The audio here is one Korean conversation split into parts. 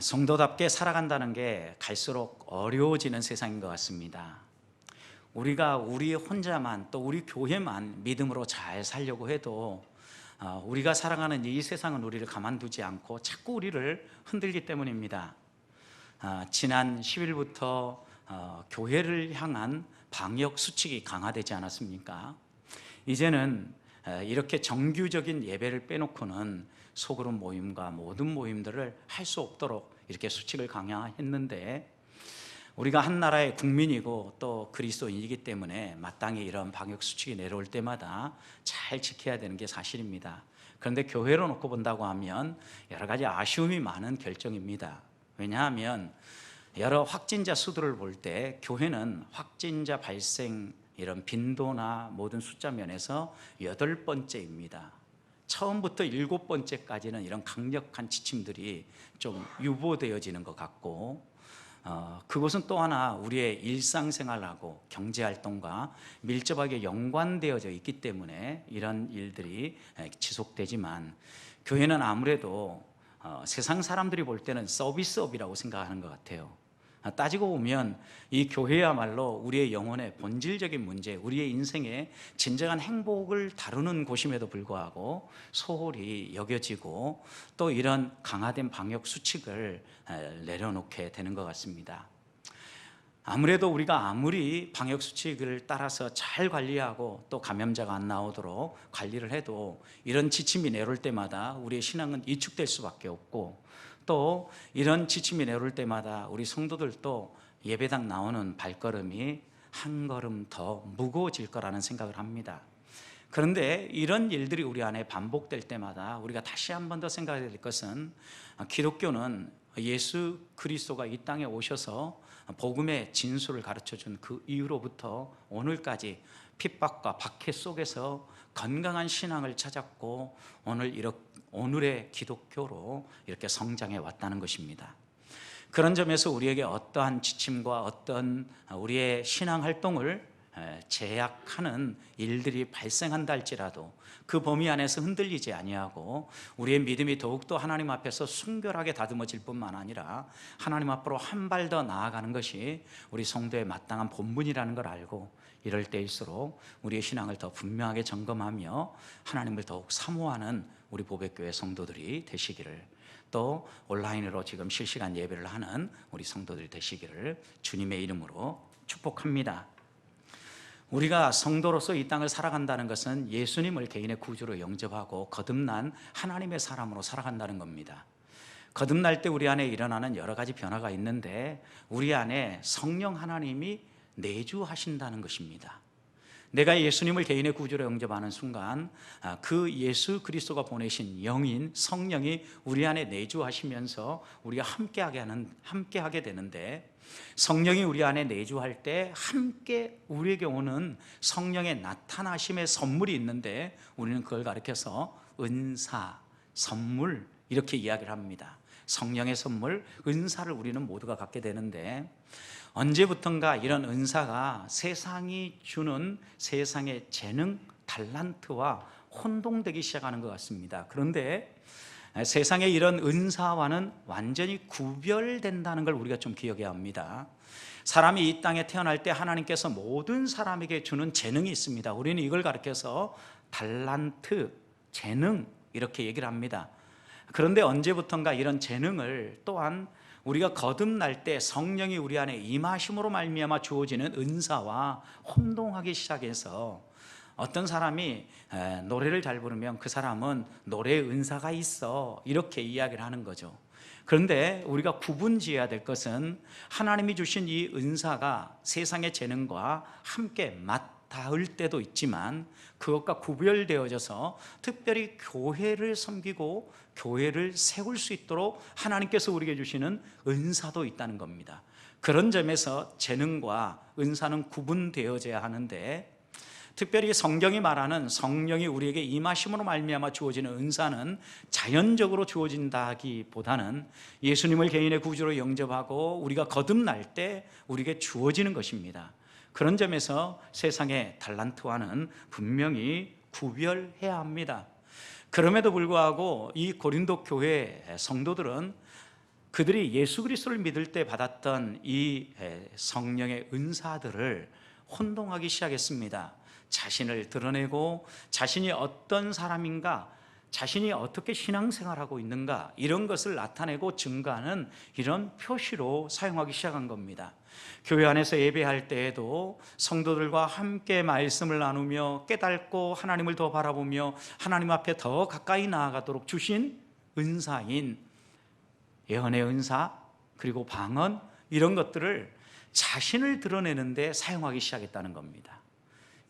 성도답게 살아간다는 게 갈수록 어려워지는 세상인 것 같습니다. 우리가 우리 혼자만 또 우리 교회만 믿음으로 잘 살려고 해도 우리가 살아가는 이 세상은 우리를 가만두지 않고 자꾸 우리를 흔들기 때문입니다. 지난 10일부터 교회를 향한 방역 수칙이 강화되지 않았습니까? 이제는 이렇게 정규적인 예배를 빼놓고는 소그룹 모임과 모든 모임들을 할 수 없도록 이렇게 수칙을 강화했는데, 우리가 한 나라의 국민이고 또 그리스도인이기 때문에 마땅히 이런 방역 수칙이 내려올 때마다 잘 지켜야 되는 게 사실입니다. 그런데 교회로 놓고 본다고 하면 여러 가지 아쉬움이 많은 결정입니다. 왜냐하면 여러 확진자 수들을 볼 때 교회는 확진자 발생 이런 빈도나 모든 숫자 면에서 8번째입니다. 처음부터 7번째까지는 이런 강력한 지침들이 좀 유보되어지는 것 같고, 그것은 또 하나 우리의 일상생활하고 경제활동과 밀접하게 연관되어져 있기 때문에 이런 일들이 지속되지만, 교회는 아무래도 세상 사람들이 볼 때는 서비스업이라고 생각하는 것 같아요. 따지고 보면 이 교회야말로 우리의 영혼의 본질적인 문제, 우리의 인생의 진정한 행복을 다루는 곳임에도 불구하고 소홀히 여겨지고 또 이런 강화된 방역 수칙을 내려놓게 되는 것 같습니다. 아무래도 우리가 아무리 방역 수칙을 따라서 잘 관리하고 또 감염자가 안 나오도록 관리를 해도 이런 지침이 내려올 때마다 우리의 신앙은 위축될 수밖에 없고, 또 이런 지침이 내려올 때마다 우리 성도들도 예배당 나오는 발걸음이 한 걸음 더 무거워질 거라는 생각을 합니다. 그런데 이런 일들이 우리 안에 반복될 때마다 우리가 다시 한 번 더 생각해야 될 것은, 기독교는 예수 그리스도가 이 땅에 오셔서 복음의 진수를 가르쳐준 그 이후로부터 오늘까지 핍박과 박해 속에서 건강한 신앙을 찾았고 오늘의 기독교로 이렇게 성장해 왔다는 것입니다. 그런 점에서 우리에게 어떠한 지침과 어떤 우리의 신앙 활동을 제약하는 일들이 발생한다 할지라도 그 범위 안에서 흔들리지 아니하고 우리의 믿음이 더욱더 하나님 앞에서 순결하게 다듬어질 뿐만 아니라 하나님 앞으로 한 발 더 나아가는 것이 우리 성도의 마땅한 본분이라는 걸 알고, 이럴 때일수록 우리의 신앙을 더 분명하게 점검하며 하나님을 더욱 사모하는 우리 보배교회 성도들이 되시기를, 또 온라인으로 지금 실시간 예배를 하는 우리 성도들이 되시기를 주님의 이름으로 축복합니다. 우리가 성도로서 이 땅을 살아간다는 것은 예수님을 개인의 구주로 영접하고 거듭난 하나님의 사람으로 살아간다는 겁니다. 거듭날 때 우리 안에 일어나는 여러 가지 변화가 있는데, 우리 안에 성령 하나님이 내주하신다는 것입니다. 내가 예수님을 개인의 구주로 영접하는 순간 그 예수 그리스도가 보내신 영인 성령이 우리 안에 내주하시면서 우리가 함께하게 되는데, 성령이 우리 안에 내주할 때 함께 우리에게 오는 성령의 나타나심의 선물이 있는데, 우리는 그걸 가리켜서 은사, 선물 이렇게 이야기를 합니다. 성령의 선물, 은사를 우리는 모두가 갖게 되는데, 언제부턴가 이런 은사가 세상이 주는 세상의 재능, 달란트와 혼동되기 시작하는 것 같습니다. 그런데 세상의 이런 은사와는 완전히 구별된다는 걸 우리가 좀 기억해야 합니다. 사람이 이 땅에 태어날 때 하나님께서 모든 사람에게 주는 재능이 있습니다. 우리는 이걸 가리켜서 달란트, 재능 이렇게 얘기를 합니다. 그런데 언제부턴가 이런 재능을 또한 우리가 거듭날 때 성령이 우리 안에 임하심으로 말미암아 주어지는 은사와 혼동하기 시작해서, 어떤 사람이 노래를 잘 부르면 그 사람은 노래의 은사가 있어 이렇게 이야기를 하는 거죠. 그런데 우리가 구분지어야 될 것은, 하나님이 주신 이 은사가 세상의 재능과 함께 맞닿을 때도 있지만 그것과 구별되어져서 특별히 교회를 섬기고 교회를 세울 수 있도록 하나님께서 우리에게 주시는 은사도 있다는 겁니다. 그런 점에서 재능과 은사는 구분되어져야 하는데, 특별히 성경이 말하는 성령이 우리에게 임하심으로 말미암아 주어지는 은사는 자연적으로 주어진다기보다는 예수님을 개인의 구주로 영접하고 우리가 거듭날 때 우리에게 주어지는 것입니다. 그런 점에서 세상의 달란트와는 분명히 구별해야 합니다. 그럼에도 불구하고 이 고린도 교회 성도들은 그들이 예수 그리스도를 믿을 때 받았던 이 성령의 은사들을 혼동하기 시작했습니다. 자신을 드러내고 자신이 어떤 사람인가, 자신이 어떻게 신앙생활하고 있는가, 이런 것을 나타내고 증가하는 이런 표시로 사용하기 시작한 겁니다. 교회 안에서 예배할 때에도 성도들과 함께 말씀을 나누며 깨닫고 하나님을 더 바라보며 하나님 앞에 더 가까이 나아가도록 주신 은사인 예언의 은사, 그리고 방언, 이런 것들을 자신을 드러내는 데 사용하기 시작했다는 겁니다.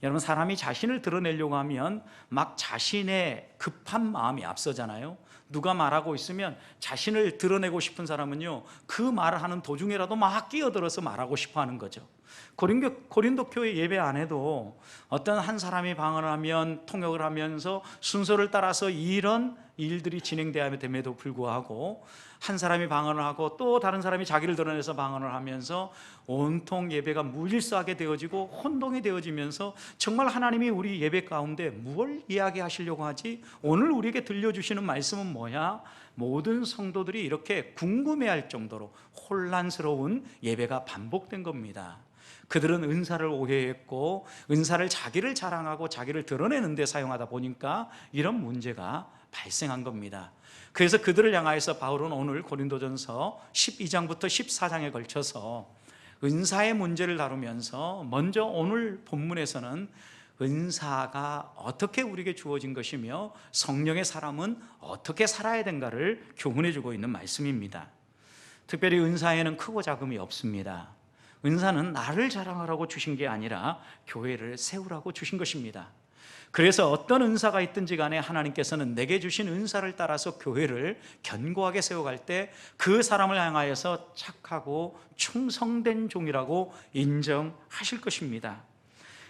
여러분, 사람이 자신을 드러내려고 하면 막 자신의 급한 마음이 앞서잖아요. 누가 말하고 있으면 자신을 드러내고 싶은 사람은요, 그 말을 하는 도중에라도 막 끼어들어서 말하고 싶어 하는 거죠. 고린도 교회 예배 안에도 어떤 한 사람이 방언을 하면 통역을 하면서 순서를 따라서 이런 일들이 진행됨에도 불구하고 한 사람이 방언을 하고 또 다른 사람이 자기를 드러내서 방언을 하면서 온통 예배가 무질서하게 되어지고 혼동이 되어지면서 정말 하나님이 우리 예배 가운데 무엇을 이야기하시려고 하지? 오늘 우리에게 들려주시는 말씀은 뭐야? 모든 성도들이 이렇게 궁금해할 정도로 혼란스러운 예배가 반복된 겁니다. 그들은 은사를 오해했고 은사를 자기를 자랑하고 자기를 드러내는 데 사용하다 보니까 이런 문제가 발생한 겁니다. 그래서 그들을 향하여서 바울은 오늘 고린도전서 12장부터 14장에 걸쳐서 은사의 문제를 다루면서 먼저 오늘 본문에서는 은사가 어떻게 우리에게 주어진 것이며 성령의 사람은 어떻게 살아야 되는가를 교훈해 주고 있는 말씀입니다. 특별히 은사에는 크고 작음이 없습니다. 은사는 나를 자랑하라고 주신 게 아니라 교회를 세우라고 주신 것입니다. 그래서 어떤 은사가 있든지 간에 하나님께서는 내게 주신 은사를 따라서 교회를 견고하게 세워갈 때 그 사람을 향하여서 착하고 충성된 종이라고 인정하실 것입니다.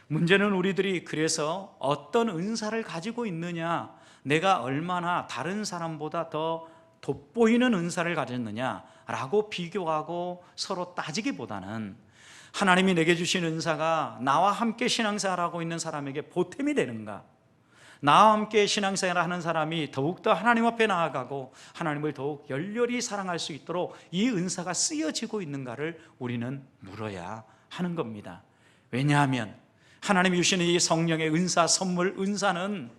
문제는 우리들이 그래서 어떤 은사를 가지고 있느냐, 내가 얼마나 다른 사람보다 더 돋보이는 은사를 가졌느냐라고 비교하고 서로 따지기보다는 하나님이 내게 주신 은사가 나와 함께 신앙생활하고 있는 사람에게 보탬이 되는가, 나와 함께 신앙생활을 하는 사람이 더욱더 하나님 앞에 나아가고 하나님을 더욱 열렬히 사랑할 수 있도록 이 은사가 쓰여지고 있는가를 우리는 물어야 하는 겁니다. 왜냐하면 하나님이 주시는 이 성령의 은사, 선물, 은사는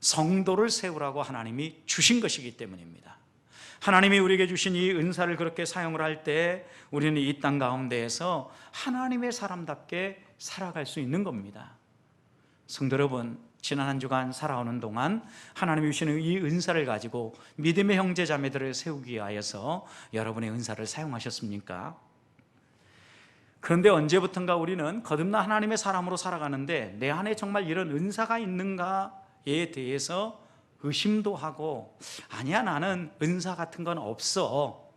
성도를 세우라고 하나님이 주신 것이기 때문입니다. 하나님이 우리에게 주신 이 은사를 그렇게 사용을 할 때 우리는 이 땅 가운데에서 하나님의 사람답게 살아갈 수 있는 겁니다. 성도 여러분, 지난 한 주간 살아오는 동안 하나님이 주시는 이 은사를 가지고 믿음의 형제 자매들을 세우기 위하여서 여러분의 은사를 사용하셨습니까? 그런데 언제부턴가 우리는 거듭난 하나님의 사람으로 살아가는데 내 안에 정말 이런 은사가 있는가에 대해서 의심도 하고, 아니야, 나는 은사 같은 건 없어,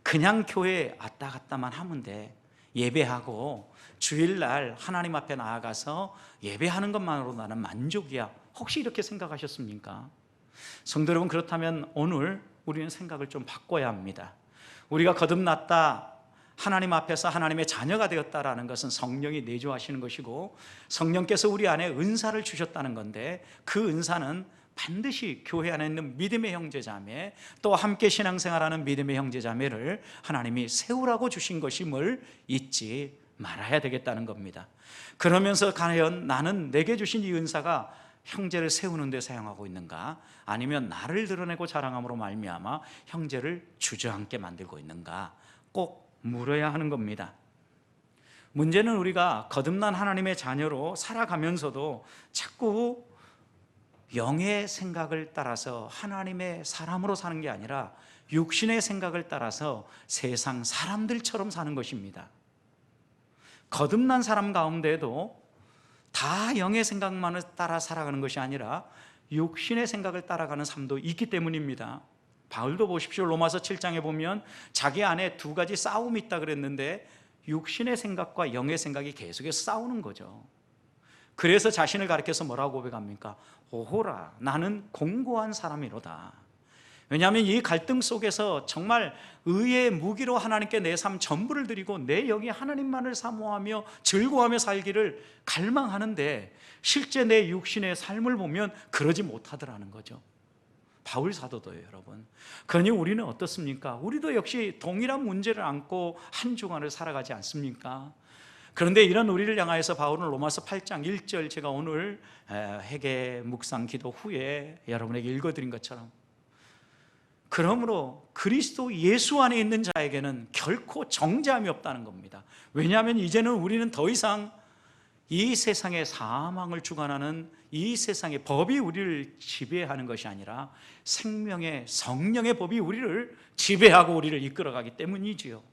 그냥 교회에 왔다 갔다만 하면 돼, 예배하고 주일날 하나님 앞에 나아가서 예배하는 것만으로 나는 만족이야, 혹시 이렇게 생각하셨습니까? 성도 여러분, 그렇다면 오늘 우리는 생각을 좀 바꿔야 합니다. 우리가 거듭났다, 하나님 앞에서 하나님의 자녀가 되었다라는 것은 성령이 내주하시는 것이고 성령께서 우리 안에 은사를 주셨다는 건데, 그 은사는 반드시 교회 안에 있는 믿음의 형제자매, 또 함께 신앙생활하는 믿음의 형제자매를 하나님이 세우라고 주신 것임을 잊지 말아야 되겠다는 겁니다. 그러면서 과연 나는 내게 주신 이 은사가 형제를 세우는 데 사용하고 있는가, 아니면 나를 드러내고 자랑함으로 말미암아 형제를 주저앉게 만들고 있는가, 꼭 물어야 하는 겁니다. 문제는 우리가 거듭난 하나님의 자녀로 살아가면서도 자꾸 영의 생각을 따라서 하나님의 사람으로 사는 게 아니라 육신의 생각을 따라서 세상 사람들처럼 사는 것입니다. 거듭난 사람 가운데에도 다 영의 생각만을 따라 살아가는 것이 아니라 육신의 생각을 따라가는 삶도 있기 때문입니다. 바울도 보십시오. 로마서 7장에 보면 자기 안에 두 가지 싸움이 있다 그랬는데 육신의 생각과 영의 생각이 계속해서 싸우는 거죠. 그래서 자신을 가리켜서 뭐라고 고백합니까? 오호라, 나는 공고한 사람이로다. 왜냐하면 이 갈등 속에서 정말 의의 무기로 하나님께 내 삶 전부를 드리고 내 영이 하나님만을 사모하며 즐거워하며 살기를 갈망하는데 실제 내 육신의 삶을 보면 그러지 못하더라는 거죠. 바울 사도도요, 여러분. 그러니 우리는 어떻습니까? 우리도 역시 동일한 문제를 안고 한 주간을 살아가지 않습니까? 그런데 이런 우리를 향하여서 바울은 로마서 8장 1절, 제가 오늘 회개 묵상 기도 후에 여러분에게 읽어드린 것처럼, 그러므로 그리스도 예수 안에 있는 자에게는 결코 정죄함이 없다는 겁니다. 왜냐하면 이제는 우리는 더 이상 이 세상의 사망을 주관하는 이 세상의 법이 우리를 지배하는 것이 아니라 생명의 성령의 법이 우리를 지배하고 우리를 이끌어가기 때문이지요.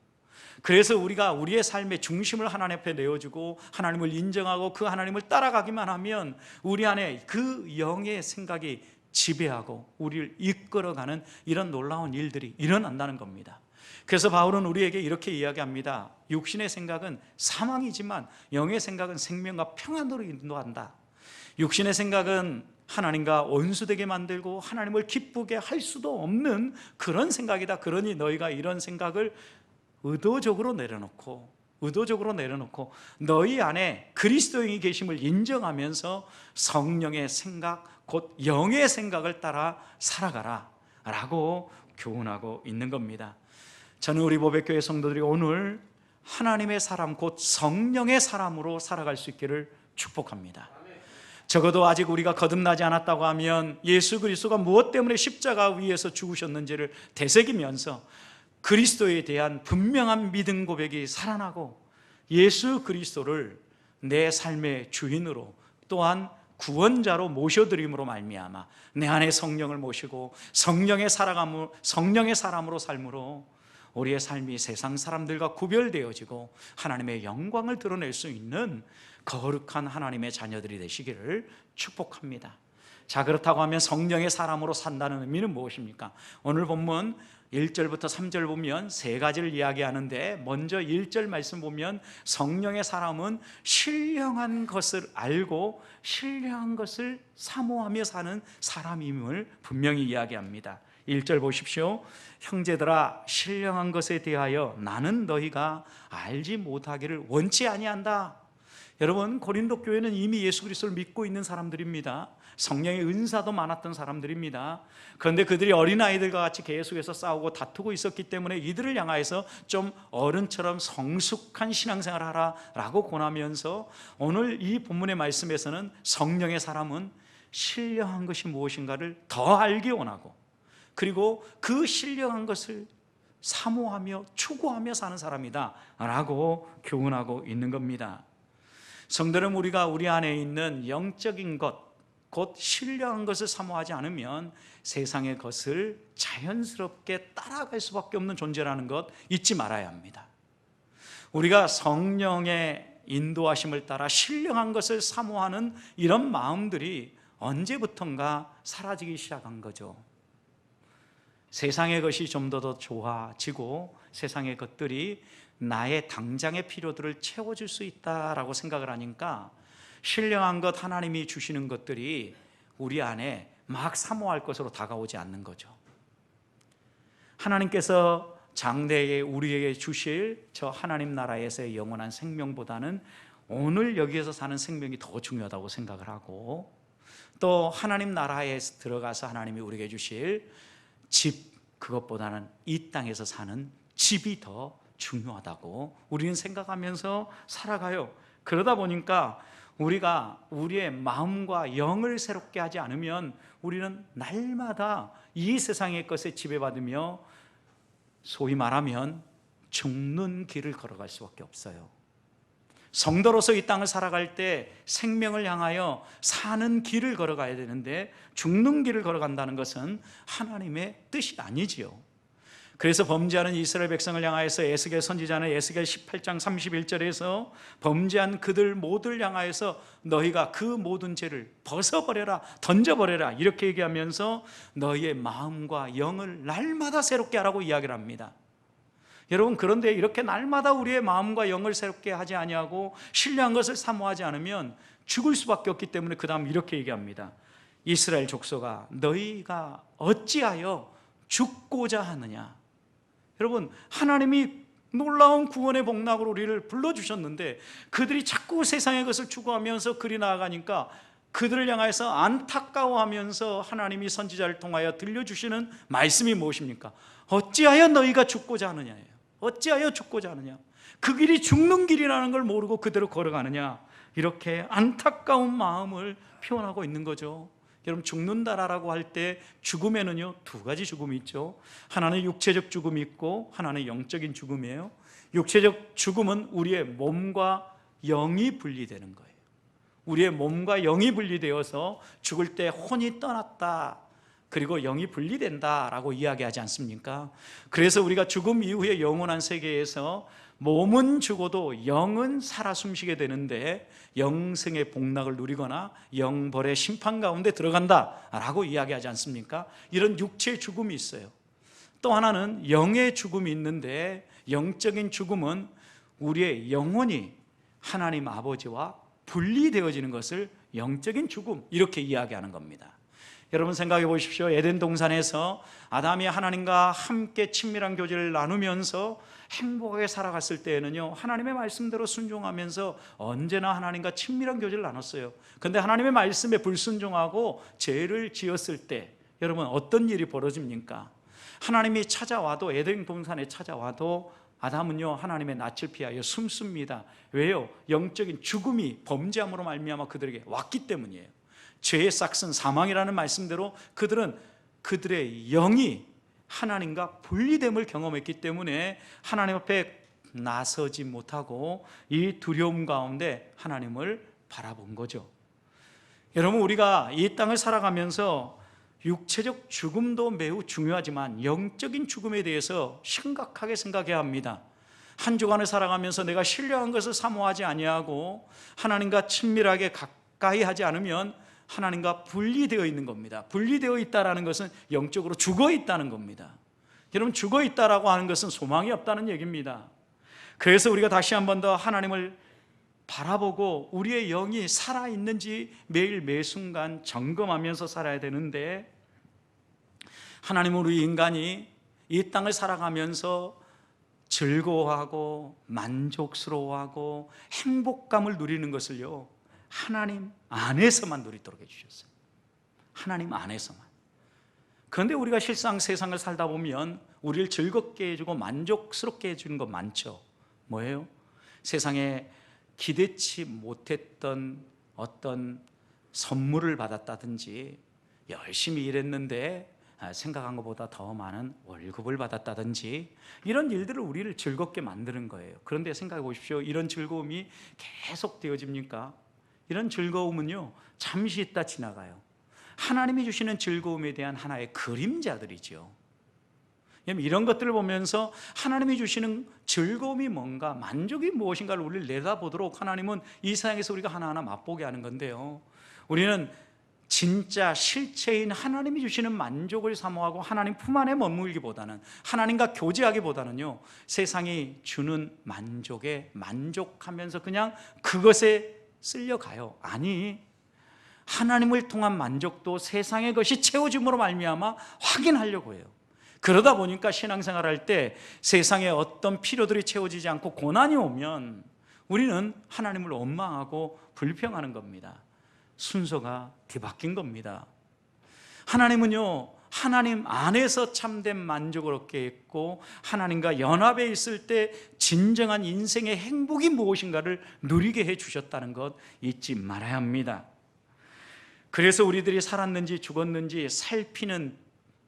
그래서 우리가 우리의 삶의 중심을 하나님 앞에 내어주고 하나님을 인정하고 그 하나님을 따라가기만 하면 우리 안에 그 영의 생각이 지배하고 우리를 이끌어가는 이런 놀라운 일들이 일어난다는 겁니다. 그래서 바울은 우리에게 이렇게 이야기합니다. 육신의 생각은 사망이지만 영의 생각은 생명과 평안으로 인도한다. 육신의 생각은 하나님과 원수되게 만들고 하나님을 기쁘게 할 수도 없는 그런 생각이다. 그러니 너희가 이런 생각을 의도적으로 내려놓고 너희 안에 그리스도인이 계심을 인정하면서 성령의 생각, 곧 영의 생각을 따라 살아가라 라고 교훈하고 있는 겁니다. 저는 우리 보배교회 성도들이 오늘 하나님의 사람, 곧 성령의 사람으로 살아갈 수 있기를 축복합니다. 적어도 아직 우리가 거듭나지 않았다고 하면 예수 그리스도가 무엇 때문에 십자가 위에서 죽으셨는지를 되새기면서 그리스도에 대한 분명한 믿음 고백이 살아나고 예수 그리스도를 내 삶의 주인으로 또한 구원자로 모셔드림으로 말미암아 내 안에 성령을 모시고 성령의 사람으로 삶으로 우리의 삶이 세상 사람들과 구별되어지고 하나님의 영광을 드러낼 수 있는 거룩한 하나님의 자녀들이 되시기를 축복합니다. 자, 그렇다고 하면 성령의 사람으로 산다는 의미는 무엇입니까? 오늘 본문 1절부터 3절 보면 세 가지를 이야기하는데, 먼저 1절 말씀 보면 성령의 사람은 신령한 것을 알고 신령한 것을 사모하며 사는 사람임을 분명히 이야기합니다. 1절 보십시오. 형제들아, 신령한 것에 대하여 나는 너희가 알지 못하기를 원치 아니한다. 여러분, 고린도 교회는 이미 예수 그리스도를 믿고 있는 사람들입니다. 성령의 은사도 많았던 사람들입니다. 그런데 그들이 어린아이들과 같이 계속해서 싸우고 다투고 있었기 때문에 이들을 향하여서 좀 어른처럼 성숙한 신앙생활을 하라 라고 권하면서, 오늘 이 본문의 말씀에서는 성령의 사람은 신령한 것이 무엇인가를 더 알기 원하고, 그리고 그 신령한 것을 사모하며 추구하며 사는 사람이다 라고 교훈하고 있는 겁니다. 성도는 우리가 우리 안에 있는 영적인 것, 곧 신령한 것을 사모하지 않으면 세상의 것을 자연스럽게 따라갈 수밖에 없는 존재라는 것 잊지 말아야 합니다. 우리가 성령의 인도하심을 따라 신령한 것을 사모하는 이런 마음들이 언제부턴가 사라지기 시작한 거죠. 세상의 것이 좀 더 좋아지고 세상의 것들이 나의 당장의 필요들을 채워줄 수 있다라고 생각을 하니까 신령한 것, 하나님이 주시는 것들이 우리 안에 막 사모할 것으로 다가오지 않는 거죠. 하나님께서 장래에 우리에게 주실 저 하나님 나라에서의 영원한 생명보다는 오늘 여기에서 사는 생명이 더 중요하다고 생각을 하고, 또 하나님 나라에 들어가서 하나님이 우리에게 주실 집, 그것보다는 이 땅에서 사는 집이 더 중요하다고 우리는 생각하면서 살아가요. 그러다 보니까 우리가 우리의 마음과 영을 새롭게 하지 않으면 우리는 날마다 이 세상의 것에 지배받으며 소위 말하면 죽는 길을 걸어갈 수밖에 없어요. 성도로서 이 땅을 살아갈 때 생명을 향하여 사는 길을 걸어가야 되는데 죽는 길을 걸어간다는 것은 하나님의 뜻이 아니지요. 그래서 범죄하는 이스라엘 백성을 향하여서 에스겔 선지자는 에스겔 18장 31절에서 범죄한 그들 모두를 향하여서 너희가 그 모든 죄를 벗어버려라, 던져버려라 이렇게 얘기하면서 너희의 마음과 영을 날마다 새롭게 하라고 이야기를 합니다. 여러분, 그런데 이렇게 날마다 우리의 마음과 영을 새롭게 하지 아니하고 신령한 것을 사모하지 않으면 죽을 수밖에 없기 때문에 그 다음 이렇게 얘기합니다. 이스라엘 족속아, 너희가 어찌하여 죽고자 하느냐. 여러분, 하나님이 놀라운 구원의 복락으로 우리를 불러주셨는데 그들이 자꾸 세상의 것을 추구하면서 그리 나아가니까 그들을 향해서 안타까워하면서 하나님이 선지자를 통하여 들려주시는 말씀이 무엇입니까? 어찌하여 너희가 죽고자 하느냐예요. 어찌하여 죽고자 하느냐? 그 길이 죽는 길이라는 걸 모르고 그대로 걸어가느냐? 이렇게 안타까운 마음을 표현하고 있는 거죠. 여러분, 죽는다라고 할 때 죽음에는요 두 가지 죽음이 있죠. 하나는 육체적 죽음이 있고 하나는 영적인 죽음이에요. 육체적 죽음은 우리의 몸과 영이 분리되는 거예요. 우리의 몸과 영이 분리되어서 죽을 때 혼이 떠났다, 그리고 영이 분리된다라고 이야기하지 않습니까? 그래서 우리가 죽음 이후에 영원한 세계에서 몸은 죽어도 영은 살아 숨쉬게 되는데 영생의 복락을 누리거나 영벌의 심판 가운데 들어간다라고 이야기하지 않습니까? 이런 육체의 죽음이 있어요. 또 하나는 영의 죽음이 있는데, 영적인 죽음은 우리의 영혼이 하나님 아버지와 분리되어지는 것을 영적인 죽음, 이렇게 이야기하는 겁니다. 여러분 생각해 보십시오. 에덴 동산에서 아담이 하나님과 함께 친밀한 교제를 나누면서 행복하게 살아갔을 때에는요, 하나님의 말씀대로 순종하면서 언제나 하나님과 친밀한 교제를 나눴어요. 그런데 하나님의 말씀에 불순종하고 죄를 지었을 때 여러분 어떤 일이 벌어집니까? 하나님이 찾아와도, 에덴 동산에 찾아와도 아담은요 하나님의 낯을 피하여 숨습니다. 왜요? 영적인 죽음이 범죄함으로 말미암아 그들에게 왔기 때문이에요. 죄의 싹은 사망이라는 말씀대로 그들은 그들의 영이 하나님과 분리됨을 경험했기 때문에 하나님 앞에 나서지 못하고 이 두려움 가운데 하나님을 바라본 거죠. 여러분, 우리가 이 땅을 살아가면서 육체적 죽음도 매우 중요하지만 영적인 죽음에 대해서 심각하게 생각해야 합니다. 한 주간을 살아가면서 내가 신령한 것을 사모하지 아니하고 하나님과 친밀하게 가까이 하지 않으면 하나님과 분리되어 있는 겁니다. 분리되어 있다는 것은 영적으로 죽어 있다는 겁니다. 여러분, 죽어 있다라고 하는 것은 소망이 없다는 얘기입니다. 그래서 우리가 다시 한 번 더 하나님을 바라보고 우리의 영이 살아있는지 매일 매순간 점검하면서 살아야 되는데, 하나님은 우리 인간이 이 땅을 살아가면서 즐거워하고 만족스러워하고 행복감을 누리는 것을요 하나님 안에서만 누리도록 해주셨어요. 하나님 안에서만. 그런데 우리가 실상 세상을 살다 보면 우리를 즐겁게 해주고 만족스럽게 해주는 것 많죠. 뭐예요? 세상에 기대치 못했던 어떤 선물을 받았다든지, 열심히 일했는데 생각한 것보다 더 많은 월급을 받았다든지, 이런 일들을 우리를 즐겁게 만드는 거예요. 그런데 생각해 보십시오. 이런 즐거움이 계속 되어집니까? 이런 즐거움은요 잠시 있다 지나가요. 하나님이 주시는 즐거움에 대한 하나의 그림자들이죠. 이런 것들을 보면서 하나님이 주시는 즐거움이 뭔가, 만족이 무엇인가를 우리를 내다보도록 하나님은 이 세상에서 우리가 하나하나 맛보게 하는 건데요, 우리는 진짜 실체인 하나님이 주시는 만족을 사모하고 하나님 품 안에 머물기보다는, 하나님과 교제하기보다는요 세상이 주는 만족에 만족하면서 그냥 그것에 쓸려가요. 아니, 하나님을 통한 만족도 세상의 것이 채워줌으로 말미암아 확인하려고 해요. 그러다 보니까 신앙생활할 때 세상의 어떤 필요들이 채워지지 않고 고난이 오면 우리는 하나님을 원망하고 불평하는 겁니다. 순서가 뒤바뀐 겁니다. 하나님은요 하나님 안에서 참된 만족을 얻게 했고, 하나님과 연합해 있을 때 진정한 인생의 행복이 무엇인가를 누리게 해 주셨다는 것 잊지 말아야 합니다. 그래서 우리들이 살았는지 죽었는지 살피는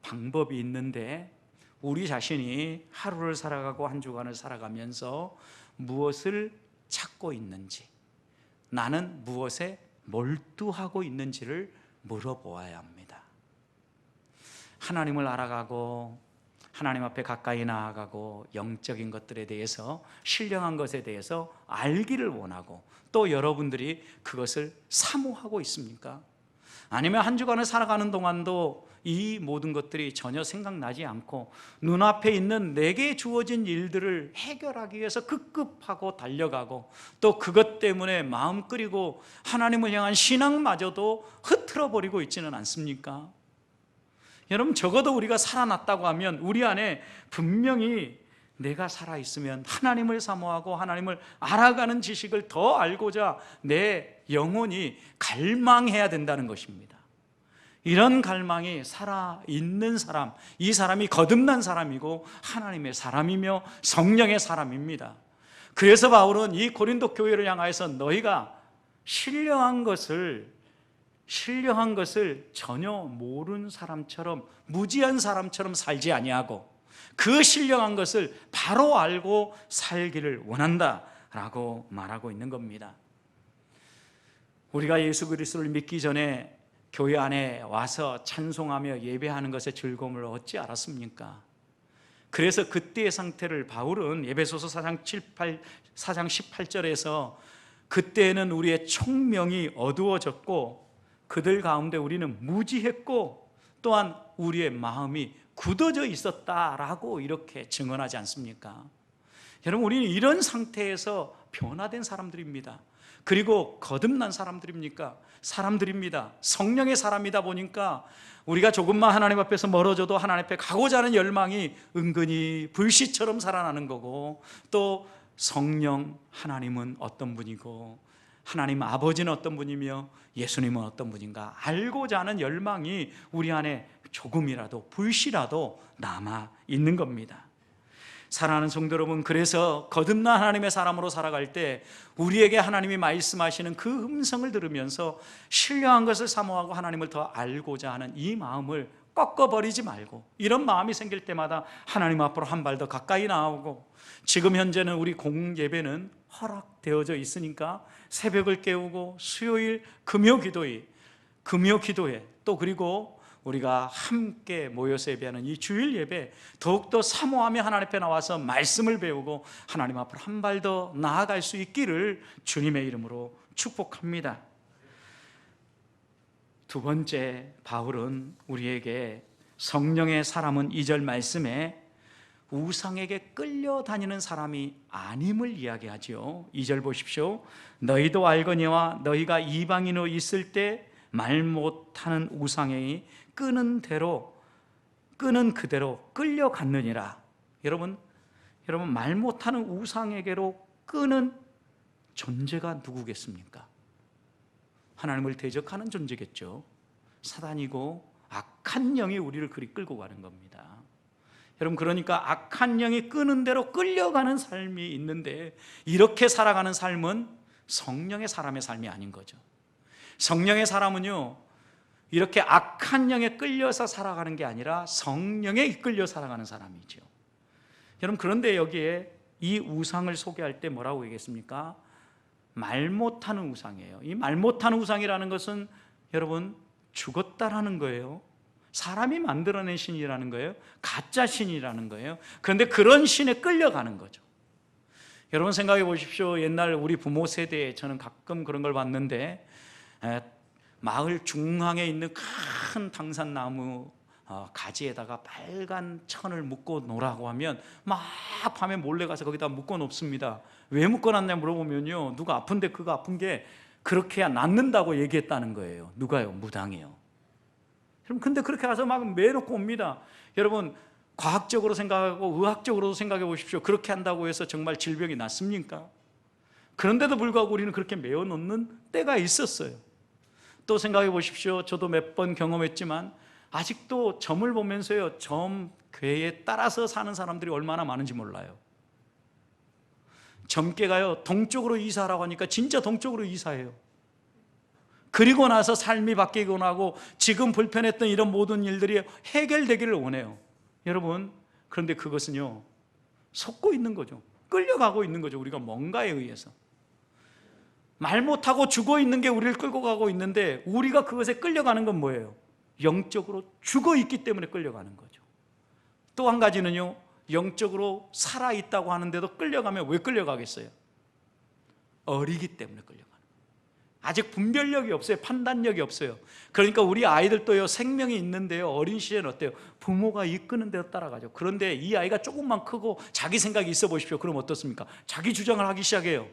방법이 있는데, 우리 자신이 하루를 살아가고 한 주간을 살아가면서 무엇을 찾고 있는지, 나는 무엇에 몰두하고 있는지를 물어보아야 합니다. 하나님을 알아가고 하나님 앞에 가까이 나아가고 영적인 것들에 대해서, 신령한 것에 대해서 알기를 원하고, 또 여러분들이 그것을 사모하고 있습니까? 아니면 한 주간을 살아가는 동안도 이 모든 것들이 전혀 생각나지 않고 눈앞에 있는 내게 주어진 일들을 해결하기 위해서 급급하고 달려가고, 또 그것 때문에 마음 끓이고 하나님을 향한 신앙마저도 흐트러 버리고 있지는 않습니까? 여러분, 적어도 우리가 살아났다고 하면 우리 안에 분명히 내가 살아있으면 하나님을 사모하고 하나님을 알아가는 지식을 더 알고자 내 영혼이 갈망해야 된다는 것입니다. 이런 갈망이 살아있는 사람, 이 사람이 거듭난 사람이고 하나님의 사람이며 성령의 사람입니다. 그래서 바울은 이 고린도 교회를 향하여서 너희가 신령한 것을 전혀 모르는 사람처럼, 무지한 사람처럼 살지 아니하고 그 신령한 것을 바로 알고 살기를 원한다라고 말하고 있는 겁니다. 우리가 예수 그리스도를 믿기 전에 교회 안에 와서 찬송하며 예배하는 것에 즐거움을 얻지 않았습니까? 그래서 그때의 상태를 바울은 에베소서 4장 18절에서 그때는 우리의 총명이 어두워졌고 그들 가운데 우리는 무지했고 또한 우리의 마음이 굳어져 있었다라고 이렇게 증언하지 않습니까? 여러분, 우리는 이런 상태에서 변화된 사람들입니다. 그리고 거듭난 사람들입니다. 성령의 사람이다 보니까 우리가 조금만 하나님 앞에서 멀어져도 하나님 앞에 가고자 하는 열망이 은근히 불씨처럼 살아나는 거고, 또 성령 하나님은 어떤 분이고 하나님 아버지는 어떤 분이며 예수님은 어떤 분인가 알고자 하는 열망이 우리 안에 조금이라도 불씨라도 남아 있는 겁니다. 사랑하는 성도 여러분, 그래서 거듭난 하나님의 사람으로 살아갈 때 우리에게 하나님이 말씀하시는 그 음성을 들으면서 신령한 것을 사모하고 하나님을 더 알고자 하는 이 마음을 꺾어버리지 말고, 이런 마음이 생길 때마다 하나님 앞으로 한 발 더 가까이 나오고, 지금 현재는 우리 공예배는 허락되어져 있으니까 새벽을 깨우고 수요일 금요 기도회 또 그리고 우리가 함께 모여서 예배하는 이 주일 예배 더욱더 사모하며 하나님 앞에 나와서 말씀을 배우고 하나님 앞으로 한 발 더 나아갈 수 있기를 주님의 이름으로 축복합니다. 두 번째, 바울은 우리에게 성령의 사람은 2절 말씀에 우상에게 끌려다니는 사람이 아님을 이야기하지요. 2절 보십시오. 너희도 알거니와 너희가 이방인으로 있을 때 말 못하는 우상에 끄는 그대로 끌려갔느니라. 여러분 말 못하는 우상에게로 끄는 존재가 누구겠습니까? 하나님을 대적하는 존재겠죠. 사단이고 악한 영이 우리를 그리 끌고 가는 겁니다. 여러분, 그러니까 악한 영이 끄는 대로 끌려가는 삶이 있는데, 이렇게 살아가는 삶은 성령의 사람의 삶이 아닌 거죠. 성령의 사람은요, 이렇게 악한 영에 끌려서 살아가는 게 아니라 성령에 이끌려 살아가는 사람이죠. 여러분, 그런데 여기에 이 우상을 소개할 때 뭐라고 얘기했습니까? 말 못하는 우상이에요. 이 말 못하는 우상이라는 것은 여러분 죽었다라는 거예요. 사람이 만들어낸 신이라는 거예요. 가짜 신이라는 거예요. 그런데 그런 신에 끌려가는 거죠. 여러분 생각해 보십시오. 옛날 우리 부모 세대에 저는 가끔 그런 걸 봤는데, 마을 중앙에 있는 큰 당산나무 가지에다가 빨간 천을 묶어 놓으라고 하면 막 밤에 몰래 가서 거기다 묶어 놓습니다. 왜 묶어 놨냐 물어보면요, 누가 아픈데 그거 아픈 게 그렇게 해야 낫는다고 얘기했다는 거예요. 누가요? 무당이요. 여러분, 근데 그렇게 가서 막 매놓고 옵니다. 여러분, 과학적으로 생각하고 의학적으로도 생각해 보십시오. 그렇게 한다고 해서 정말 질병이 낫습니까? 그런데도 불구하고 우리는 그렇게 메어 놓는 때가 있었어요. 또 생각해 보십시오. 저도 몇 번 경험했지만 아직도 점을 보면서요, 점 궤에 따라서 사는 사람들이 얼마나 많은지 몰라요. 점괘가요, 동쪽으로 이사하라고 하니까 진짜 동쪽으로 이사해요. 그리고 나서 삶이 바뀌고 나고 지금 불편했던 이런 모든 일들이 해결되기를 원해요. 여러분, 그런데 그것은요, 속고 있는 거죠. 끌려가고 있는 거죠. 우리가 뭔가에 의해서 말 못하고 죽어 있는 게 우리를 끌고 가고 있는데, 우리가 그것에 끌려가는 건 뭐예요? 영적으로 죽어 있기 때문에 끌려가는 거죠. 또 한 가지는요, 영적으로 살아있다고 하는데도 끌려가면 왜 끌려가겠어요? 어리기 때문에 끌려가는 거예요. 아직 분별력이 없어요. 판단력이 없어요. 그러니까 우리 아이들도요, 생명이 있는데요, 어린 시절은 어때요? 부모가 이끄는 대로 따라가죠. 그런데 이 아이가 조금만 크고 자기 생각이 있어 보십시오. 그럼 어떻습니까? 자기 주장을 하기 시작해요.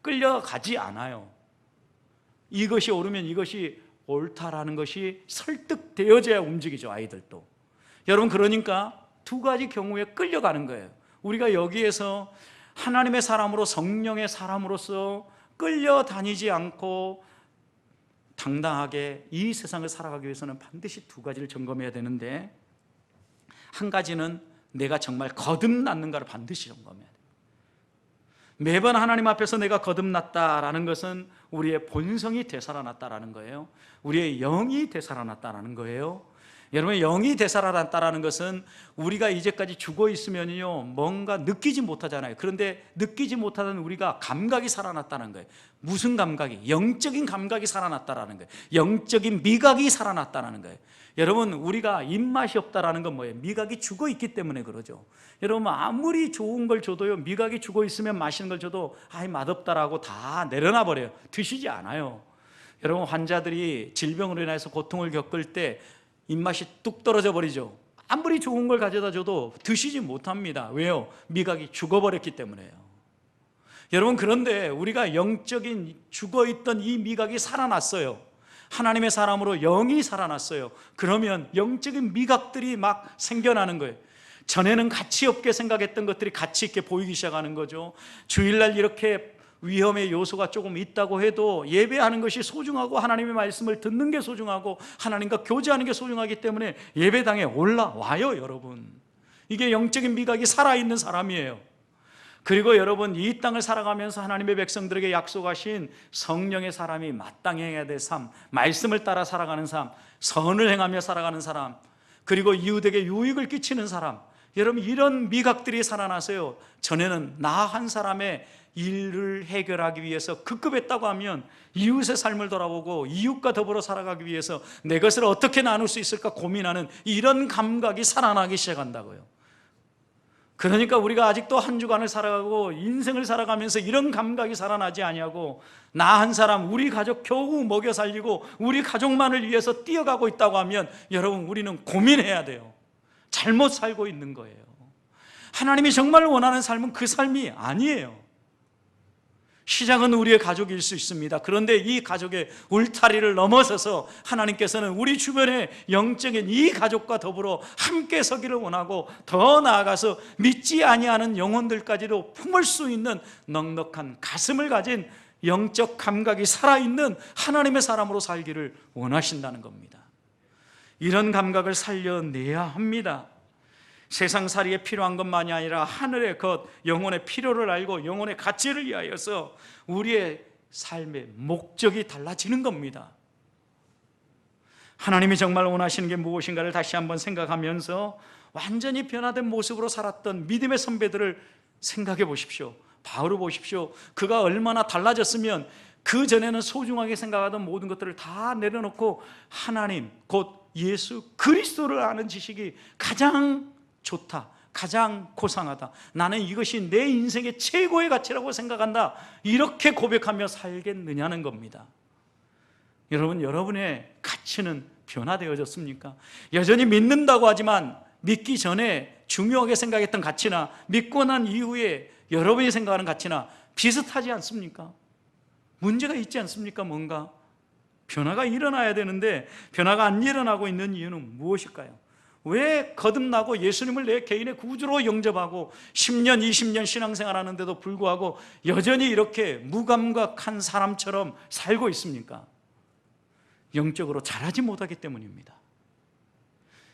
끌려가지 않아요. 이것이 옳으면 이것이 옳다라는 것이 설득되어져야 움직이죠, 아이들도. 여러분, 그러니까 두 가지 경우에 끌려가는 거예요. 우리가 여기에서 하나님의 사람으로, 성령의 사람으로서 끌려다니지 않고 당당하게 이 세상을 살아가기 위해서는 반드시 두 가지를 점검해야 되는데, 한 가지는 내가 정말 거듭났는가를 반드시 점검해야 돼요. 매번 하나님 앞에서 내가 거듭났다라는 것은 우리의 본성이 되살아났다라는 거예요. 우리의 영이 되살아났다라는 거예요. 여러분, 영이 되살아났다라는 것은 우리가 이제까지 죽어 있으면요 뭔가 느끼지 못하잖아요. 그런데 느끼지 못하던 우리가 감각이 살아났다는 거예요. 무슨 감각이? 영적인 감각이 살아났다라는 거예요. 영적인 미각이 살아났다는 거예요. 여러분, 우리가 입맛이 없다라는 건 뭐예요? 미각이 죽어 있기 때문에 그러죠. 여러분, 아무리 좋은 걸 줘도요, 미각이 죽어 있으면 맛있는 걸 줘도 아이 맛없다라고 다 내려놔 버려요. 드시지 않아요. 여러분, 환자들이 질병으로 인해서 고통을 겪을 때 입맛이 뚝 떨어져 버리죠. 아무리 좋은 걸 가져다 줘도 드시지 못합니다. 왜요? 미각이 죽어버렸기 때문에요. 여러분, 그런데 우리가 영적인 죽어있던 이 미각이 살아났어요. 하나님의 사람으로 영이 살아났어요. 그러면 영적인 미각들이 막 생겨나는 거예요. 전에는 가치 없게 생각했던 것들이 가치 있게 보이기 시작하는 거죠. 주일날 이렇게 위험의 요소가 조금 있다고 해도 예배하는 것이 소중하고, 하나님의 말씀을 듣는 게 소중하고, 하나님과 교제하는 게 소중하기 때문에 예배당에 올라와요. 여러분, 이게 영적인 미각이 살아있는 사람이에요. 그리고 여러분, 이 땅을 살아가면서 하나님의 백성들에게 약속하신 성령의 사람이 마땅히 해야 될 삶, 말씀을 따라 살아가는 삶, 선을 행하며 살아가는 사람, 그리고 이웃에게 유익을 끼치는 사람, 여러분, 이런 미각들이 살아나서요, 전에는 나 한 사람의 일을 해결하기 위해서 급급했다고 하면 이웃의 삶을 돌아보고 이웃과 더불어 살아가기 위해서 내 것을 어떻게 나눌 수 있을까 고민하는 이런 감각이 살아나기 시작한다고요. 그러니까 우리가 아직도 한 주간을 살아가고 인생을 살아가면서 이런 감각이 살아나지 아니하고, 나 한 사람, 우리 가족 겨우 먹여 살리고 우리 가족만을 위해서 뛰어가고 있다고 하면 여러분, 우리는 고민해야 돼요. 잘못 살고 있는 거예요. 하나님이 정말 원하는 삶은 그 삶이 아니에요. 시작은 우리의 가족일 수 있습니다. 그런데 이 가족의 울타리를 넘어서서 하나님께서는 우리 주변의 영적인 이 가족과 더불어 함께 서기를 원하고, 더 나아가서 믿지 아니하는 영혼들까지도 품을 수 있는 넉넉한 가슴을 가진 영적 감각이 살아있는 하나님의 사람으로 살기를 원하신다는 겁니다. 이런 감각을 살려내야 합니다. 세상살이에 필요한 것만이 아니라 하늘의 것, 영혼의 필요를 알고 영혼의 가치를 위하여서 우리의 삶의 목적이 달라지는 겁니다. 하나님이 정말 원하시는 게 무엇인가를 다시 한번 생각하면서 완전히 변화된 모습으로 살았던 믿음의 선배들을 생각해 보십시오. 바울을 보십시오. 그가 얼마나 달라졌으면 그 전에는 소중하게 생각하던 모든 것들을 다 내려놓고 하나님, 곧 예수 그리스도를 아는 지식이 가장 좋다, 가장 고상하다, 나는 이것이 내 인생의 최고의 가치라고 생각한다, 이렇게 고백하며 살겠느냐는 겁니다. 여러분, 여러분의 가치는 변화되어졌습니까? 여전히 믿는다고 하지만 믿기 전에 중요하게 생각했던 가치나 믿고 난 이후에 여러분이 생각하는 가치나 비슷하지 않습니까? 문제가 있지 않습니까? 뭔가 변화가 일어나야 되는데 변화가 안 일어나고 있는 이유는 무엇일까요? 왜 거듭나고 예수님을 내 개인의 구주로 영접하고 10년, 20년 신앙생활 하는데도 불구하고 여전히 이렇게 무감각한 사람처럼 살고 있습니까? 영적으로 자라지 못하기 때문입니다.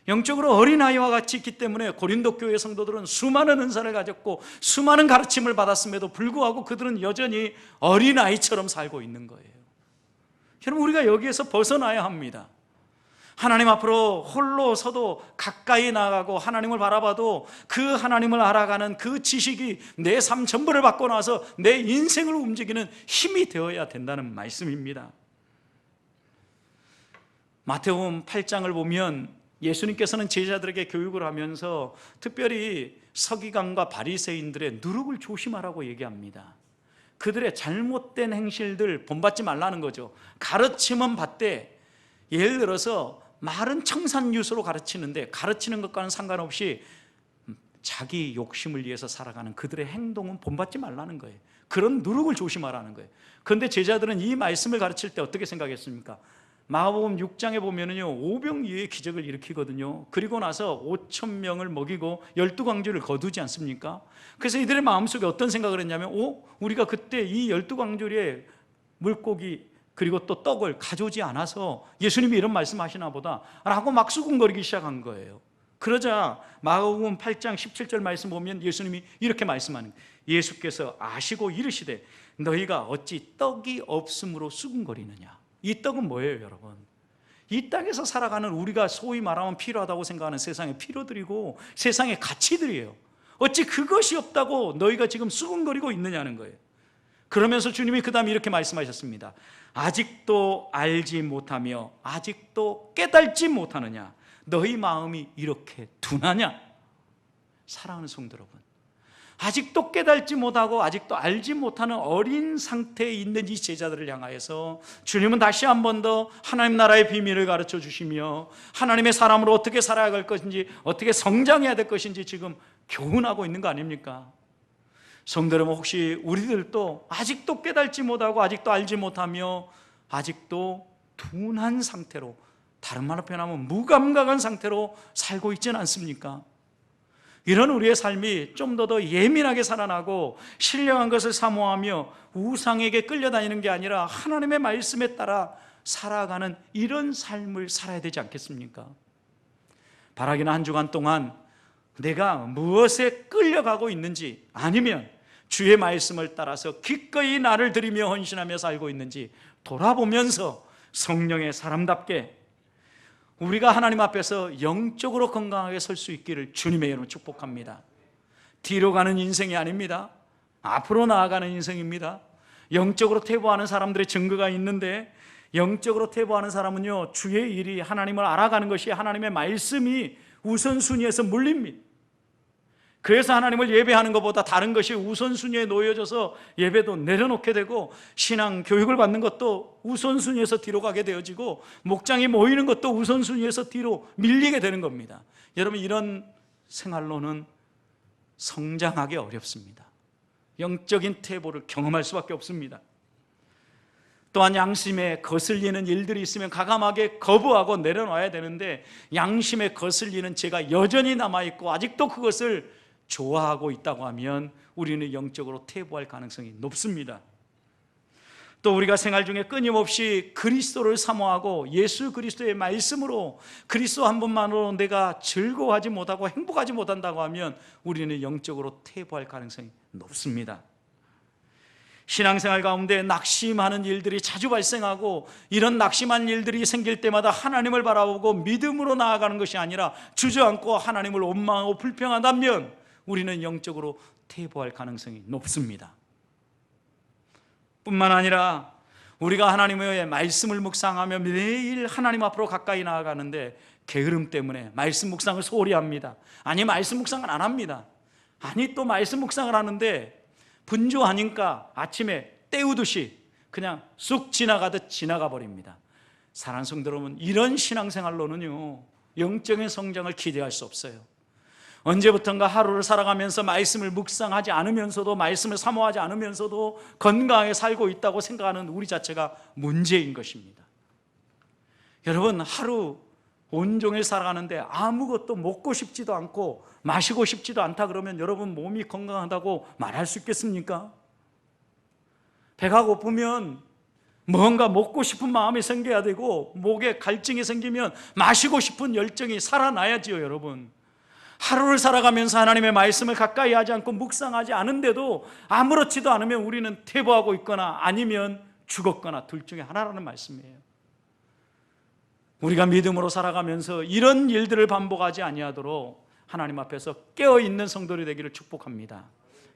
영적으로 어린아이와 같이 있기 때문에 고린도 교회 성도들은 수많은 은사를 가졌고 수많은 가르침을 받았음에도 불구하고 그들은 여전히 어린아이처럼 살고 있는 거예요. 여러분, 우리가 여기에서 벗어나야 합니다. 하나님 앞으로 홀로 서도 가까이 나가고 하나님을 바라봐도 그 하나님을 알아가는 그 지식이 내 삶 전부를 바꿔놔서 내 인생을 움직이는 힘이 되어야 된다는 말씀입니다. 마태복음 8장을 보면 예수님께서는 제자들에게 교육을 하면서 특별히 서기관과 바리새인들의 누룩을 조심하라고 얘기합니다. 그들의 잘못된 행실들 본받지 말라는 거죠. 가르침은 받되, 예를 들어서 말은 청산유수로 가르치는데 가르치는 것과는 상관없이 자기 욕심을 위해서 살아가는 그들의 행동은 본받지 말라는 거예요. 그런 누룩을 조심하라는 거예요. 그런데 제자들은 이 말씀을 가르칠 때 어떻게 생각했습니까? 마가복음 6장에 보면은요, 오병이어의 기적을 일으키거든요. 그리고 나서 5천 명을 먹이고 12광주를 거두지 않습니까? 그래서 이들의 마음속에 어떤 생각을 했냐면, 우리가 그때 이 12광주리에 물고기 그리고 또 떡을 가져오지 않아서 예수님이 이런 말씀하시나 보다 라고 막 수군거리기 시작한 거예요. 그러자 마가복음 8장 17절 말씀 보면 예수님이 이렇게 말씀하는 거예요. 예수께서 아시고 이르시되 너희가 어찌 떡이 없음으로 수군거리느냐. 이 떡은 뭐예요, 여러분? 이 땅에서 살아가는 우리가 소위 말하면 필요하다고 생각하는 세상의 필요들이고 세상의 가치들이에요. 어찌 그것이 없다고 너희가 지금 수군거리고 있느냐는 거예요. 그러면서 주님이 그 다음에 이렇게 말씀하셨습니다. 아직도 알지 못하며 아직도 깨달지 못하느냐. 너희 마음이 이렇게 둔하냐. 사랑하는 성도 여러분, 아직도 깨달지 못하고 아직도 알지 못하는 어린 상태에 있는 이 제자들을 향하여서 주님은 다시 한 번 더 하나님 나라의 비밀을 가르쳐 주시며 하나님의 사람으로 어떻게 살아야 할 것인지, 어떻게 성장해야 될 것인지 지금 교훈하고 있는 거 아닙니까? 성도 여러분, 혹시 우리들도 아직도 깨달지 못하고 아직도 알지 못하며 아직도 둔한 상태로, 다른 말로 표현하면 무감각한 상태로 살고 있지는 않습니까? 이런 우리의 삶이 좀 더 예민하게 살아나고 신령한 것을 사모하며 우상에게 끌려다니는 게 아니라 하나님의 말씀에 따라 살아가는 이런 삶을 살아야 되지 않겠습니까? 바라기는 한 주간 동안 내가 무엇에 끌려가고 있는지, 아니면 주의 말씀을 따라서 기꺼이 나를 드리며 헌신하며 살고 있는지 돌아보면서 성령의 사람답게 우리가 하나님 앞에서 영적으로 건강하게 설 수 있기를 주님의 이름으로 축복합니다. 뒤로 가는 인생이 아닙니다. 앞으로 나아가는 인생입니다. 영적으로 퇴보하는 사람들의 증거가 있는데, 영적으로 퇴보하는 사람은요, 주의 일이, 하나님을 알아가는 것이, 하나님의 말씀이 우선순위에서 물립니다. 그래서 하나님을 예배하는 것보다 다른 것이 우선순위에 놓여져서 예배도 내려놓게 되고, 신앙 교육을 받는 것도 우선순위에서 뒤로 가게 되어지고, 목장이 모이는 것도 우선순위에서 뒤로 밀리게 되는 겁니다. 여러분, 이런 생활로는 성장하기 어렵습니다. 영적인 퇴보를 경험할 수밖에 없습니다. 또한 양심에 거슬리는 일들이 있으면 과감하게 거부하고 내려놔야 되는데, 양심에 거슬리는 죄가 여전히 남아있고 아직도 그것을 좋아하고 있다고 하면 우리는 영적으로 퇴보할 가능성이 높습니다. 또 우리가 생활 중에 끊임없이 그리스도를 사모하고 예수 그리스도의 말씀으로, 그리스도 한 분만으로 내가 즐거워하지 못하고 행복하지 못한다고 하면 우리는 영적으로 퇴보할 가능성이 높습니다. 신앙생활 가운데 낙심하는 일들이 자주 발생하고, 이런 낙심한 일들이 생길 때마다 하나님을 바라보고 믿음으로 나아가는 것이 아니라 주저앉고 하나님을 원망하고 불평한다면 우리는 영적으로 퇴보할 가능성이 높습니다. 뿐만 아니라 우리가 하나님의 말씀을 묵상하며 매일 하나님 앞으로 가까이 나아가는데 게으름 때문에 말씀 묵상을 소홀히 합니다. 아니, 말씀 묵상을 안 합니다. 아니, 또 말씀 묵상을 하는데 분주하니까 아침에 때우듯이 그냥 쑥 지나가듯 지나가 버립니다. 사랑하는 성도 여러분, 이런 신앙생활로는요, 영적인 성장을 기대할 수 없어요. 언제부턴가 하루를 살아가면서 말씀을 묵상하지 않으면서도, 말씀을 사모하지 않으면서도 건강하게 살고 있다고 생각하는 우리 자체가 문제인 것입니다. 여러분, 하루 온종일 살아가는데 아무것도 먹고 싶지도 않고 마시고 싶지도 않다 그러면 여러분 몸이 건강하다고 말할 수 있겠습니까? 배가 고프면 뭔가 먹고 싶은 마음이 생겨야 되고, 목에 갈증이 생기면 마시고 싶은 열정이 살아나야지요. 여러분, 하루를 살아가면서 하나님의 말씀을 가까이 하지 않고 묵상하지 않은데도 아무렇지도 않으면 우리는 퇴보하고 있거나 아니면 죽었거나 둘 중에 하나라는 말씀이에요. 우리가 믿음으로 살아가면서 이런 일들을 반복하지 아니하도록 하나님 앞에서 깨어있는 성도들이 되기를 축복합니다.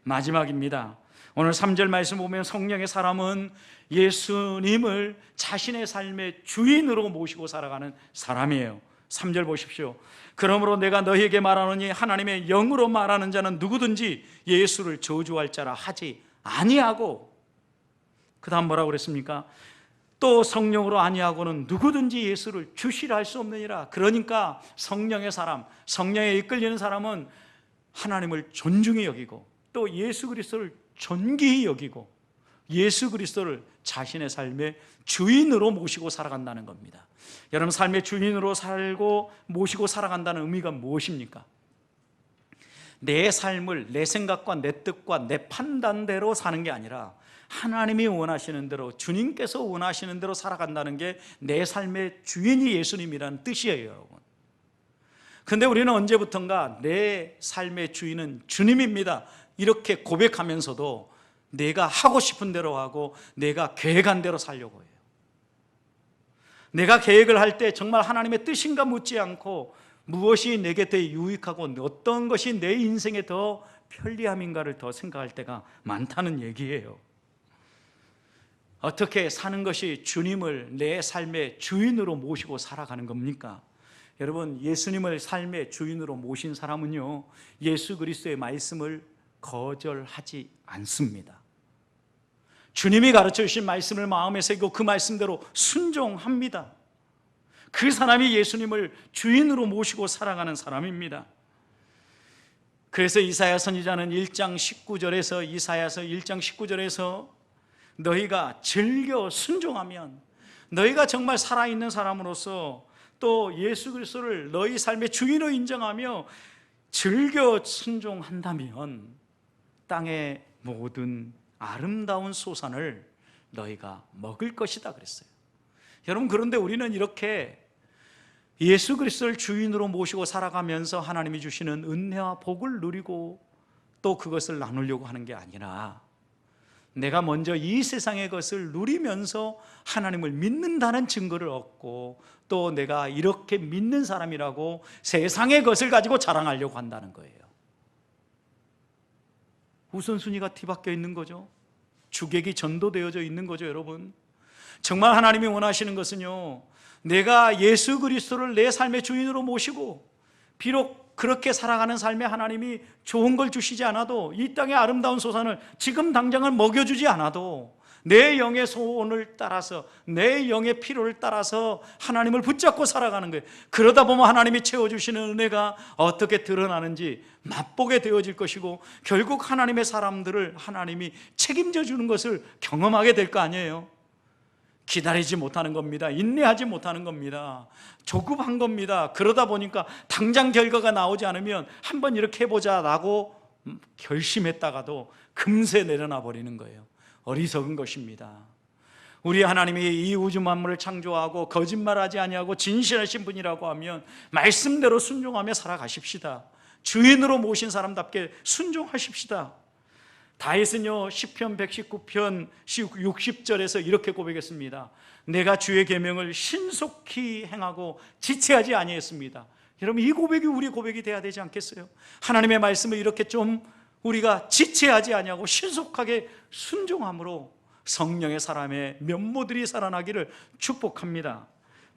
마지막입니다. 오늘 3절 말씀 보면 성령의 사람은 예수님을 자신의 삶의 주인으로 모시고 살아가는 사람이에요. 3절 보십시오. 그러므로 내가 너희에게 말하노니 하나님의 영으로 말하는 자는 누구든지 예수를 저주할 자라 하지 아니하고, 그 다음 뭐라고 그랬습니까? 또 성령으로 아니하고는 누구든지 예수를 주시라 할 수 없느니라. 그러니까 성령의 사람, 성령에 이끌리는 사람은 하나님을 존중히 여기고 또 예수 그리스도를 존귀히 여기고 예수 그리스도를 자신의 삶의 주인으로 모시고 살아간다는 겁니다. 여러분, 삶의 주인으로 살고 모시고 살아간다는 의미가 무엇입니까? 내 삶을 내 생각과 내 뜻과 내 판단대로 사는 게 아니라 하나님이 원하시는 대로, 주님께서 원하시는 대로 살아간다는 게 내 삶의 주인이 예수님이라는 뜻이에요, 여러분. 근데 우리는 언제부턴가 내 삶의 주인은 주님입니다, 이렇게 고백하면서도 내가 하고 싶은 대로 하고 내가 계획한 대로 살려고 해요. 내가 계획을 할 때 정말 하나님의 뜻인가 묻지 않고 무엇이 내게 더 유익하고 어떤 것이 내 인생에 더 편리함인가를 더 생각할 때가 많다는 얘기예요. 어떻게 사는 것이 주님을 내 삶의 주인으로 모시고 살아가는 겁니까? 여러분, 예수님을 삶의 주인으로 모신 사람은요, 예수 그리스도의 말씀을 거절하지 않습니다. 주님이 가르쳐 주신 말씀을 마음에 새기고 그 말씀대로 순종합니다. 그 사람이 예수님을 주인으로 모시고 살아가는 사람입니다. 그래서 이사야 선지자는 1장 19절에서 이사야서 1장 19절에서 너희가 즐겨 순종하면, 너희가 정말 살아있는 사람으로서 또 예수 그리스도를 너희 삶의 주인으로 인정하며 즐겨 순종한다면 땅의 모든 아름다운 소산을 너희가 먹을 것이다 그랬어요. 여러분, 그런데 우리는 이렇게 예수 그리스도를 주인으로 모시고 살아가면서 하나님이 주시는 은혜와 복을 누리고 또 그것을 나누려고 하는 게 아니라 내가 먼저 이 세상의 것을 누리면서 하나님을 믿는다는 증거를 얻고 또 내가 이렇게 믿는 사람이라고 세상의 것을 가지고 자랑하려고 한다는 거예요. 우선순위가 뒤바뀌어 있는 거죠. 주객이 전도되어져 있는 거죠, 여러분. 정말 하나님이 원하시는 것은요, 내가 예수 그리스도를 내 삶의 주인으로 모시고 비록 그렇게 살아가는 삶에 하나님이 좋은 걸 주시지 않아도, 이 땅의 아름다운 소산을 지금 당장을 먹여주지 않아도 내 영의 소원을 따라서, 내 영의 필요를 따라서 하나님을 붙잡고 살아가는 거예요. 그러다 보면 하나님이 채워주시는 은혜가 어떻게 드러나는지 맛보게 되어질 것이고 결국 하나님의 사람들을 하나님이 책임져 주는 것을 경험하게 될 거 아니에요. 기다리지 못하는 겁니다. 인내하지 못하는 겁니다. 조급한 겁니다. 그러다 보니까 당장 결과가 나오지 않으면 한번 이렇게 해보자라고 결심했다가도 금세 내려놔 버리는 거예요. 어리석은 것입니다. 우리 하나님이 이 우주 만물을 창조하고 거짓말하지 아니하고 진실하신 분이라고 하면 말씀대로 순종하며 살아가십시다. 주인으로 모신 사람답게 순종하십시다. 다윗은요, 시편 119편 60절에서 이렇게 고백했습니다. 내가 주의 계명을 신속히 행하고 지체하지 아니했습니다. 여러분, 이 고백이 우리 고백이 돼야 되지 않겠어요? 하나님의 말씀을 이렇게 좀 우리가 지체하지 아니하고 신속하게 순종함으로 성령의 사람의 면모들이 살아나기를 축복합니다.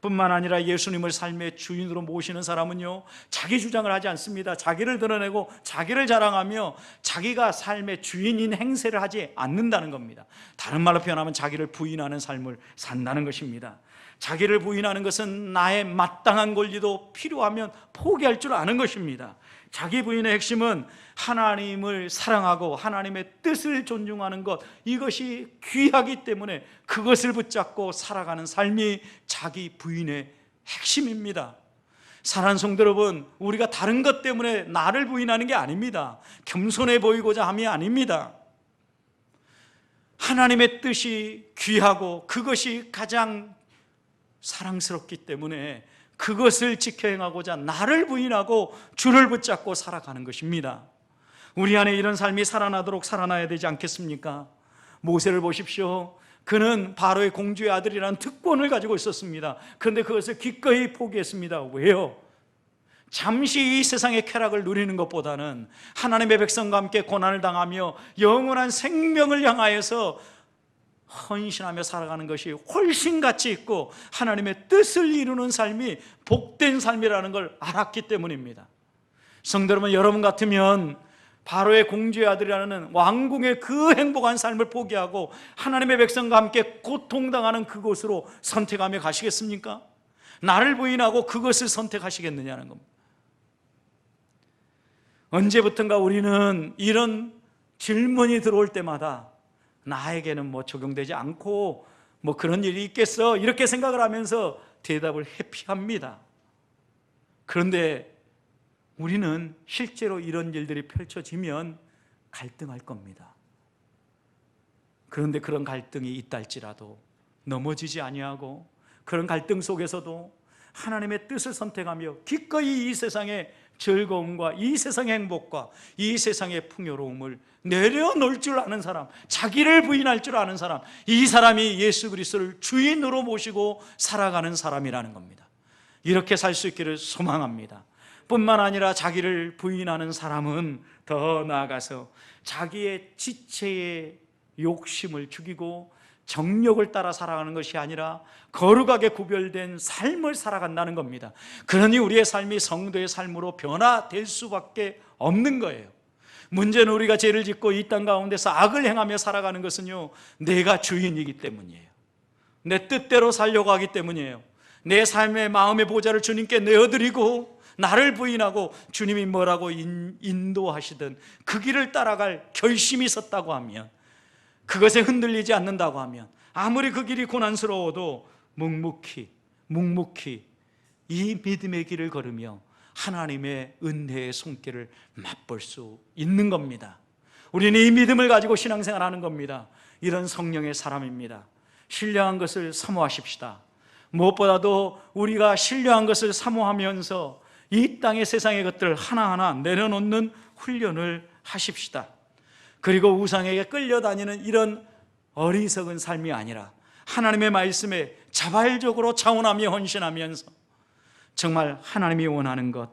뿐만 아니라 예수님을 삶의 주인으로 모시는 사람은요, 자기 주장을 하지 않습니다. 자기를 드러내고 자기를 자랑하며 자기가 삶의 주인인 행세를 하지 않는다는 겁니다. 다른 말로 표현하면 자기를 부인하는 삶을 산다는 것입니다. 자기를 부인하는 것은 나의 마땅한 권리도 필요하면 포기할 줄 아는 것입니다. 자기 부인의 핵심은 하나님을 사랑하고 하나님의 뜻을 존중하는 것, 이것이 귀하기 때문에 그것을 붙잡고 살아가는 삶이 자기 부인의 핵심입니다. 사랑하는 성도 여러분, 우리가 다른 것 때문에 나를 부인하는 게 아닙니다. 겸손해 보이고자 함이 아닙니다. 하나님의 뜻이 귀하고 그것이 가장 사랑스럽기 때문에 그것을 지켜 행하고자 나를 부인하고 주를 붙잡고 살아가는 것입니다. 우리 안에 이런 삶이 살아나도록 살아나야 되지 않겠습니까? 모세를 보십시오. 그는 바로의 공주의 아들이라는 특권을 가지고 있었습니다. 그런데 그것을 기꺼이 포기했습니다. 왜요? 잠시 이 세상의 쾌락을 누리는 것보다는 하나님의 백성과 함께 고난을 당하며 영원한 생명을 향하여서 헌신하며 살아가는 것이 훨씬 가치 있고 하나님의 뜻을 이루는 삶이 복된 삶이라는 걸 알았기 때문입니다. 성도 여러분, 여러분 같으면 바로의 공주의 아들이라는 왕궁의 그 행복한 삶을 포기하고 하나님의 백성과 함께 고통당하는 그곳으로 선택하며 가시겠습니까? 나를 부인하고 그것을 선택하시겠느냐는 겁니다. 언제부턴가 우리는 이런 질문이 들어올 때마다 나에게는 뭐 적용되지 않고 뭐 그런 일이 있겠어, 이렇게 생각을 하면서 대답을 회피합니다. 그런데 우리는 실제로 이런 일들이 펼쳐지면 갈등할 겁니다. 그런데 그런 갈등이 있다 할지라도 넘어지지 아니하고, 그런 갈등 속에서도 하나님의 뜻을 선택하며 기꺼이 이 세상의 즐거움과 이 세상의 행복과 이 세상의 풍요로움을 내려놓을 줄 아는 사람, 자기를 부인할 줄 아는 사람, 이 사람이 예수 그리스도를 주인으로 모시고 살아가는 사람이라는 겁니다. 이렇게 살 수 있기를 소망합니다. 뿐만 아니라 자기를 부인하는 사람은 더 나아가서 자기의 지체의 욕심을 죽이고 정욕을 따라 살아가는 것이 아니라 거룩하게 구별된 삶을 살아간다는 겁니다. 그러니 우리의 삶이 성도의 삶으로 변화될 수밖에 없는 거예요. 문제는 우리가 죄를 짓고 이 땅 가운데서 악을 행하며 살아가는 것은요, 내가 주인이기 때문이에요. 내 뜻대로 살려고 하기 때문이에요. 내 삶의 마음의 보좌를 주님께 내어드리고 나를 부인하고 주님이 뭐라고 인도하시든 그 길을 따라갈 결심이 있었다고 하면, 그것에 흔들리지 않는다고 하면, 아무리 그 길이 고난스러워도 묵묵히 이 믿음의 길을 걸으며 하나님의 은혜의 손길을 맛볼 수 있는 겁니다. 우리는 이 믿음을 가지고 신앙생활하는 겁니다. 이런 성령의 사람입니다. 신령한 것을 사모하십시다. 무엇보다도 우리가 신령한 것을 사모하면서 이 땅의 세상의 것들을 하나하나 내려놓는 훈련을 하십시다. 그리고 우상에게 끌려다니는 이런 어리석은 삶이 아니라 하나님의 말씀에 자발적으로 자원하며 헌신하면서 정말 하나님이 원하는 것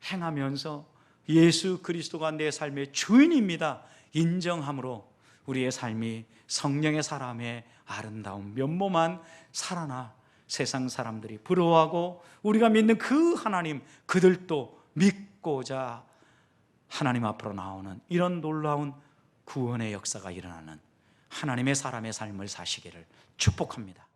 행하면서 예수 그리스도가 내 삶의 주인입니다 인정함으로 우리의 삶이 성령의 사람의 아름다운 면모만 살아나 세상 사람들이 부러워하고 우리가 믿는 그 하나님, 그들도 믿고자 하나님 앞으로 나오는 이런 놀라운 구원의 역사가 일어나는 하나님의 사람의 삶을 사시기를 축복합니다.